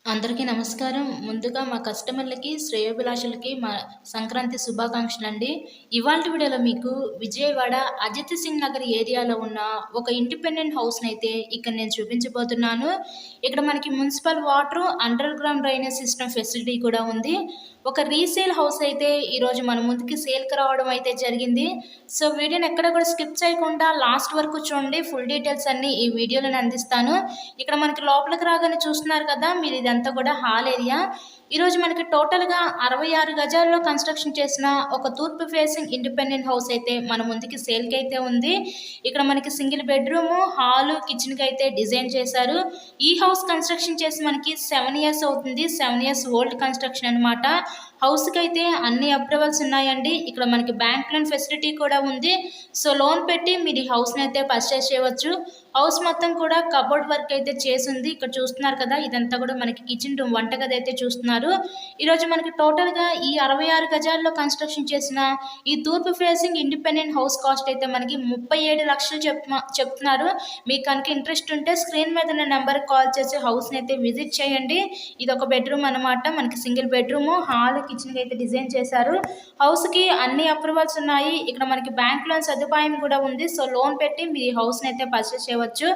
అందరికీ నమస్కారం. ముందుగా మా కస్టమర్లకి, శ్రేయోభిలాషులకి మా సంక్రాంతి శుభాకాంక్షలండి. ఇవాల్టి వీడియోలో మీకు విజయవాడ అజిత్ సింగ్ నగర్ ఏరియాలో ఉన్న ఒక ఇండిపెండెంట్ హౌస్‌నైతే ఇక్కడ నేను చూపించబోతున్నాను. ఇక్కడ మనకి municipal water, under ground drainage system facility కూడా ఉంది. ఒక రీసేల్ హౌస్ అయితే ఈరోజు మన ముందుకి సేల్‌కి రావడం అయితే జరిగింది. సో, వీడియోని ఎక్కడ కూడా స్కిప్ చేయకుండా లాస్ట్ వరకు చూడండి. ఫుల్ డీటెయిల్స్ అన్నీ ఈ వీడియోలోనే అందిస్తాను. ఇక్కడ మనకి లోపలికి రాగానే చూస్తున్నారు కదా! మీరు ఇదంతా కూడా హాల్ ఏరియా. ఈరోజు మనకి టోటల్‌గా 66 గజాల్లో కన్‌స్ట్రక్షన్ చేసిన ఒక తూర్పు ఫేసింగ్ ఇండిపెండెంట్ హౌస్ అయితే మన ముందుకి సేల్‌కైతే ఉంది. ఇక్కడ మనకి సింగిల్ బెడ్‌రూము, హాలు, కిచెన్‌కైతే డిజైన్ చేశారు. ఈ హౌస్ కన్‌స్ట్రక్షన్ చేసి మనకి 7 ఇయర్స్ అవుతుంది. 7 ఇయర్స్ ఓల్డ్ కన్‌స్ట్రక్షన్ అనమాట. హౌస్‌కైతే అన్ని అప్రూవల్స్ ఉన్నాయండి. ఇక్కడ మనకి బ్యాంక్ లోన్ ఫెసిలిటీ కూడా ఉంది. సో, లోన్ పెట్టి మీరు ఈ హౌస్‌నైతే పర్చేస్ చేయవచ్చు. హౌస్ మొత్తం కూడా కబోర్డ్ వర్క్ అయితే చేసుంది. ఇక్కడ చూస్తున్నారు కదా! ఇదంతా కూడా మనకి కిచెన్ రూమ్, వంటగది అయితే చూస్తున్నారు. ఈరోజు మనకి టోటల్‌గా ఈ 66 గజాల్లో కన్‌స్ట్రక్షన్ చేసిన ఈ తూర్పు ఫేసింగ్ ఇండిపెండెంట్ హౌస్ కాస్ట్ అయితే మనకి 37,00,000 చెప్తున్నారు. మీకు కనుక ఇంట్రెస్ట్ ఉంటే స్క్రీన్ మీద ఉన్న నెంబర్‌కి కాల్ చేసి హౌస్‌నైతే విజిట్ చేయండి. ఇదొక బెడ్‌రూమ్ అనమాట. మనకి సింగిల్ బెడ్‌రూము, హాల్, కిచెన్‌కి అయితే డిజైన్ చేశారు. హౌస్‌కి అన్ని అప్రూవల్స్ ఉన్నాయి. ఇక్కడ మనకి బ్యాంక్ లోన్ సదుపాయం కూడా ఉంది. సో, లోన్ పెట్టి మీరు ఈ హౌస్‌నైతే పర్చేస్ చేయవచ్చు.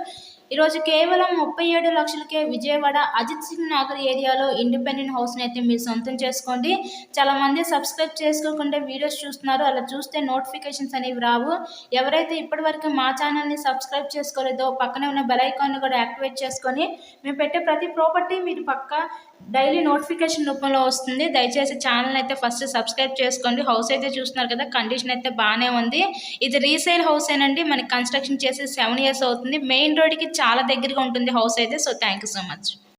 ఈరోజు కేవలం 37,00,000కే విజయవాడ అజిత్ సింగ్ నగర్ ఏరియాలో ఇండిపెండెంట్ హౌస్‌నైతే మీరు సొంతం చేసుకోండి. చాలామంది సబ్స్క్రైబ్ చేసుకోకుండా వీడియోస్ చూస్తున్నారు. అలా చూస్తే నోటిఫికేషన్స్ అనేవి రావు. ఎవరైతే ఇప్పటివరకు మా ఛానల్‌ని సబ్స్క్రైబ్ చేసుకోలేదో పక్కనే ఉన్న బెల్ ఐకాన్‌ని కూడా యాక్టివేట్ చేసుకొని మేము పెట్టే ప్రతి ప్రాపర్టీ మీరు పక్కా డైలీ నోటిఫికేషన్ రూపంలో వస్తుంది. దయచేసి ఛానల్ అయితే ఫస్ట్ సబ్స్క్రైబ్ చేసుకోండి. హౌస్ అయితే చూస్తున్నారు కదా! కండిషన్ అయితే బాగానే ఉంది. ఇది రీసేల్ హౌసేనండి. మనకి కన్‌స్ట్రక్షన్ చేసి 7 ఇయర్స్ అవుతుంది. మెయిన్ రోడ్‌కి చాలా దగ్గరగా ఉంటుంది హౌస్ అయితే. So, thank you so much.